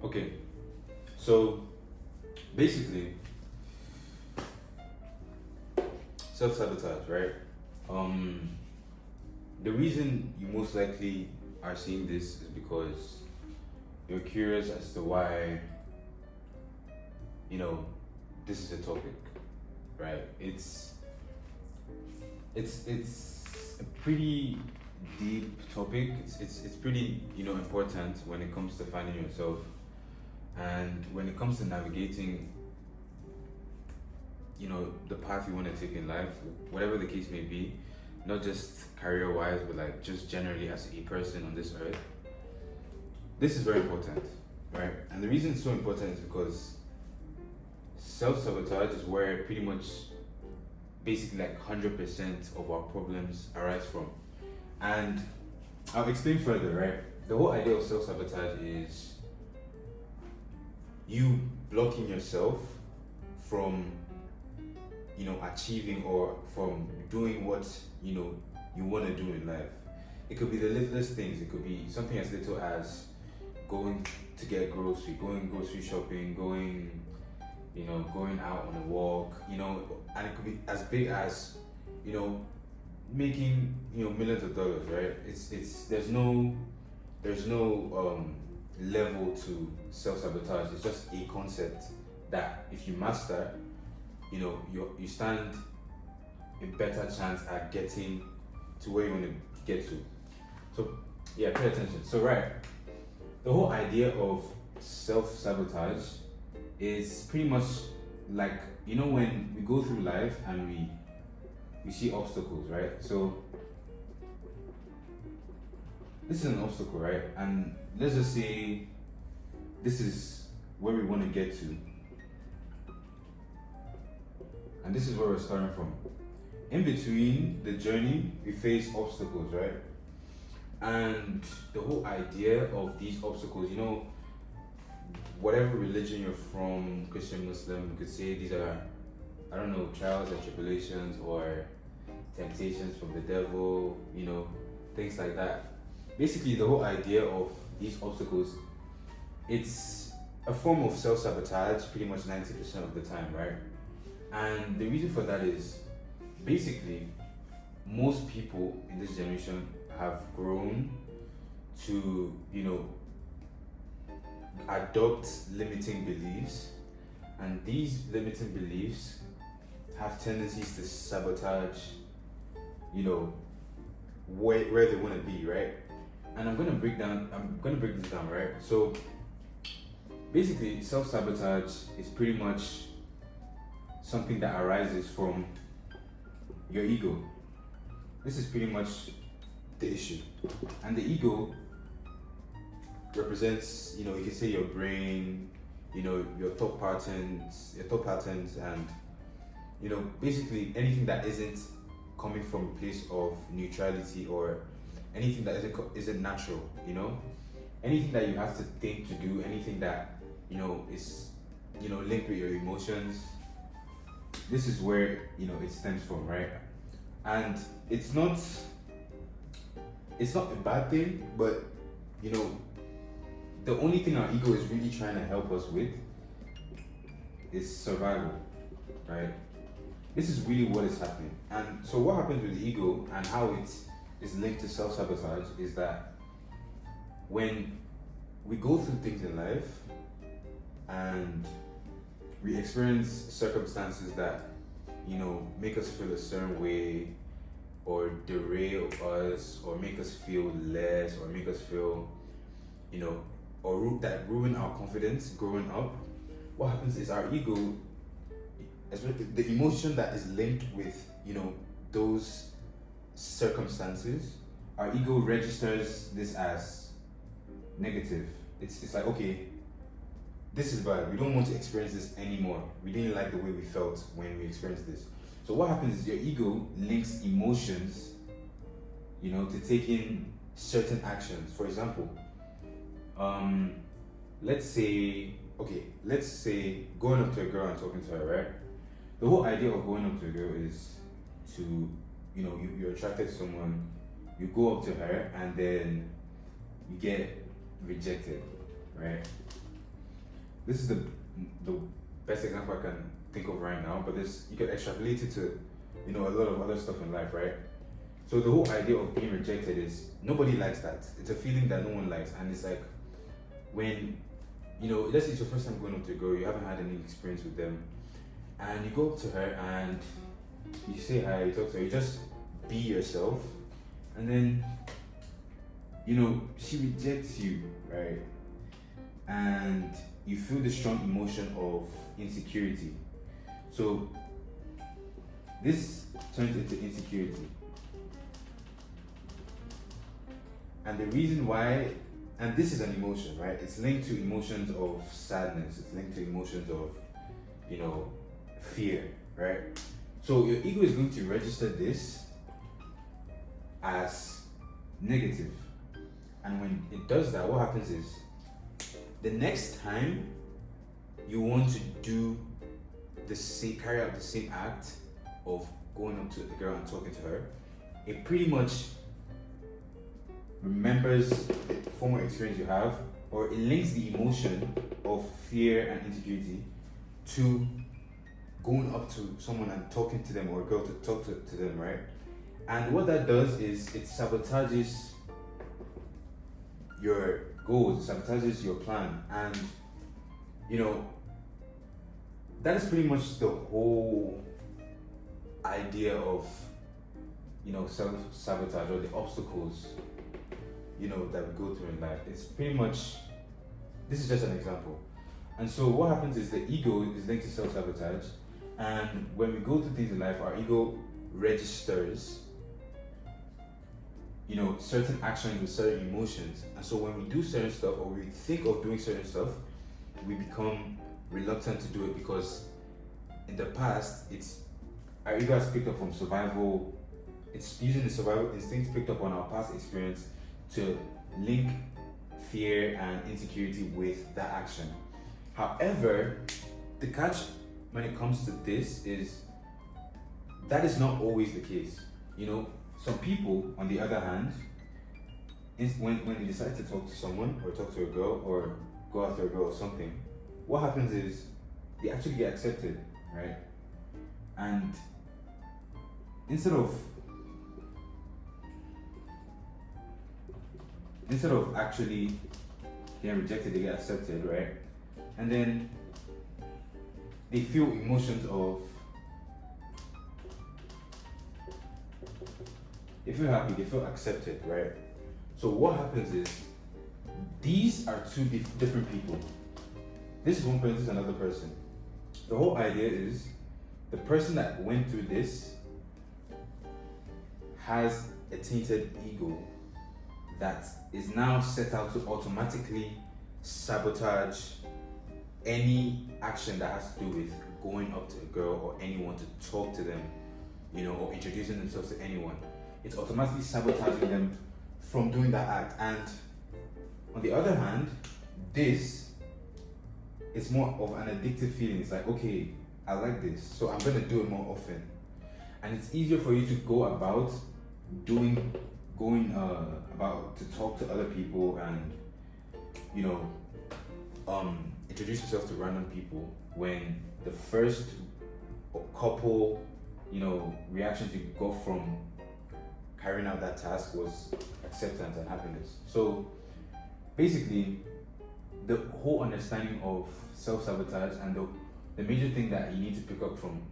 Okay, so basically, self sabotage, right? Um, the reason you most likely are seeing this is because you're curious as to why, you know, this is a topic, right? It's a pretty deep topic. It's pretty important when it comes to finding yourself, and when it comes to navigating the path you want to take in life, whatever the case may be, not just career wise, but like just generally as a person on this earth. This is very important, right? And the reason it's so important is because self sabotage is where pretty much basically like 100% of our problems arise from. And I'll explain further, right? The whole idea of self sabotage is you blocking yourself from achieving or from doing what you want to do in life. It could be the littlest things. It could be something as little as going to get going grocery shopping, going out on a walk, and it could be as big as making millions of dollars, right? It's there's no level to self sabotage. It's just a concept that if you master, you stand a better chance at getting to where you want to get to. So yeah, pay attention. So right, the whole idea of self sabotage is pretty much like when we go through life and we see obstacles, right? So this is an obstacle, right? And let's just say this is where we want to get to, and this is where we're starting from. In between the journey, we face obstacles, right? And the whole idea of these obstacles, whatever religion you're from, Christian, Muslim, you could say these are, I don't know, trials and tribulations or temptations from the devil, things like that. Basically, the whole idea of these obstacles, it's a form of self sabotage pretty much 90% of the time, right? And the reason for that is basically most people in this generation have grown to, adopt limiting beliefs, and these limiting beliefs have tendencies to sabotage, where they want to be, right? And I'm gonna break this down, right? So basically, self sabotage is pretty much something that arises from your ego. This is pretty much the issue. And the ego represents, you can say your brain, your thought patterns, and basically anything that isn't coming from a place of neutrality, or anything that isn't natural, anything that you have to think to do, anything that is linked with your emotions. This is where it stems from, right? And it's not a bad thing, but the only thing our ego is really trying to help us with is survival, right? This is really what is happening. And so what happens with the ego and how it is linked to self-sabotage is that when we go through things in life and we experience circumstances that make us feel a certain way, or derail us, or make us feel less, or make us feel that ruin our confidence growing up, what happens is our ego, especially the emotion that is linked with those circumstances, our ego registers this as negative. It's like, okay, this is bad, we don't want to experience this anymore, we didn't like the way we felt when we experienced this. So what happens is your ego links emotions to taking certain actions. For example, let's say going up to a girl and talking to her, right? The whole idea of going up to a girl is to you're attracted to someone, you go up to her and then you get rejected, right? this is the best example I can think of right now, but this you can extrapolate it to, a lot of other stuff in life, right? So the whole idea of being rejected is nobody likes that. It's a feeling that no one likes, and it's like when let's say it's your first time going up to a girl, you haven't had any experience with them, and you go up to her and you say hi, you talk to her, you just be yourself, and then she rejects you, right? And you feel the strong emotion of insecurity. So this turns into insecurity. And the reason why, and this is an emotion, right? It's linked to emotions of sadness, it's linked to emotions of, fear, right? So your ego is going to register this as negative. And when it does that, what happens is the next time you want to do carry out the same act of going up to the girl and talking to her, it pretty much remembers the former experience you have, or it links the emotion of fear and insecurity to going up to someone and talking to them, or a girl to talk to them, right? And what that does is it sabotages your goals, sabotages your plan, and that is pretty much the whole idea of self-sabotage, or the obstacles that we go through in life. It's pretty much, this is just an example. And so what happens is the ego is linked to self-sabotage, and when we go through things in life, our ego registers certain actions with certain emotions. And so when we do certain stuff, or we think of doing certain stuff, we become reluctant to do it, because in the past our ego has picked up from survival. It's using the survival instinct picked up on our past experience to link fear and insecurity with that action. However, the catch when it comes to this is that is not always the case. Some people, on the other hand, when they decide to talk to someone, or talk to a girl, or go after a girl or something, what happens is they actually get accepted, right? And instead of actually getting rejected, they get accepted, right? And then they feel emotions of, they feel happy, they feel accepted, right? So what happens is, these are two different people. This is one person, this is another person. The whole idea is, the person that went through this has a tainted ego that is now set out to automatically sabotage any action that has to do with going up to a girl or anyone to talk to them, or introducing themselves to anyone. It's automatically sabotaging them from doing that act. And on the other hand, this is more of an addictive feeling. It's like, okay, I like this, so I'm gonna do it more often. And it's easier for you to go about about to talk to other people and introduce yourself to random people, when the first couple reactions you got from carrying out that task was acceptance and happiness. So basically, the whole understanding of self-sabotage, and the major thing that you need to pick up from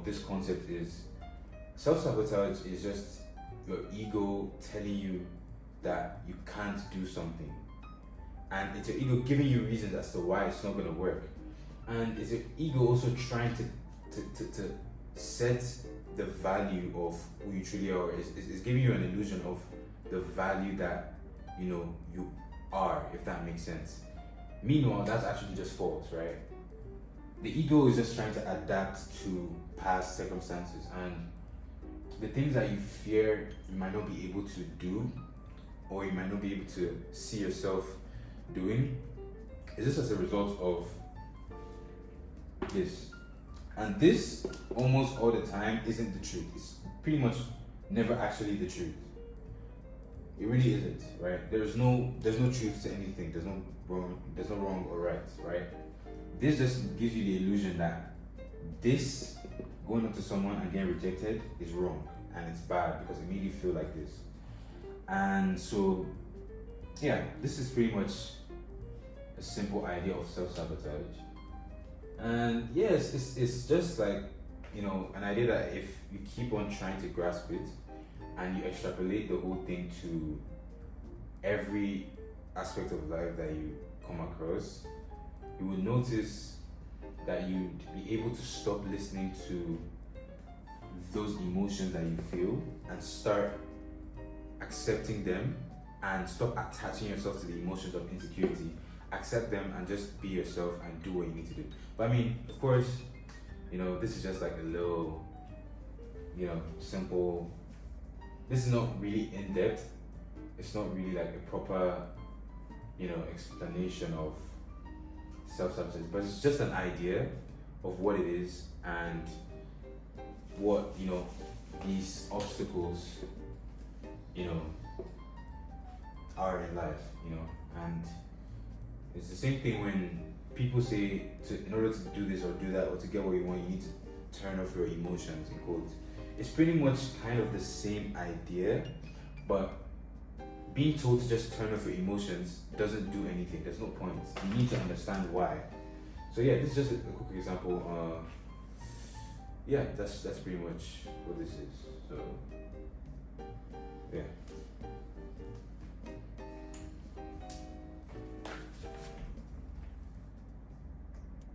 this concept is, self-sabotage is just your ego telling you that you can't do something, and it's your ego giving you reasons as to why it's not going to work, and it's your ego also trying to set the value of who you truly are. Is giving you an illusion of the value that you are, if that makes sense. Meanwhile, that's actually just false, right? The ego is just trying to adapt to past circumstances, and the things that you fear you might not be able to do, or you might not be able to see yourself doing, is just as a result of this. And this, almost all the time, isn't the truth. It's pretty much never actually the truth. It really isn't, right? There's no truth to anything. There's no wrong or right, right? this just gives you the illusion that this going up to someone and getting rejected is wrong and it's bad because it made you feel like this. And so, yeah, this is pretty much a simple idea of self-sabotage. And yes, it's just like, you know, an idea that if you keep on trying to grasp it and you extrapolate the whole thing to every aspect of life that you come across, you will notice that you'd be able to stop listening to those emotions that you feel and start accepting them, and stop attaching yourself to the emotions of insecurity. Accept them and just be yourself and do what you need to do. But I mean, of course, you know, this is just like a little, you know, simple. This is not really in depth. It's not really like a proper, you know, explanation of self-sabotage, but it's just an idea of what it is and what, you know, these obstacles, you know, are in life, you know. And it's the same thing when people say in order to do this or do that or to get what you want, you need to turn off your emotions, in quotes. It's pretty much kind of the same idea, but being told to just turn off your emotions doesn't do anything. There's no point. You need to understand why. So yeah, this is just a quick example. Yeah, that's pretty much what this is. So yeah.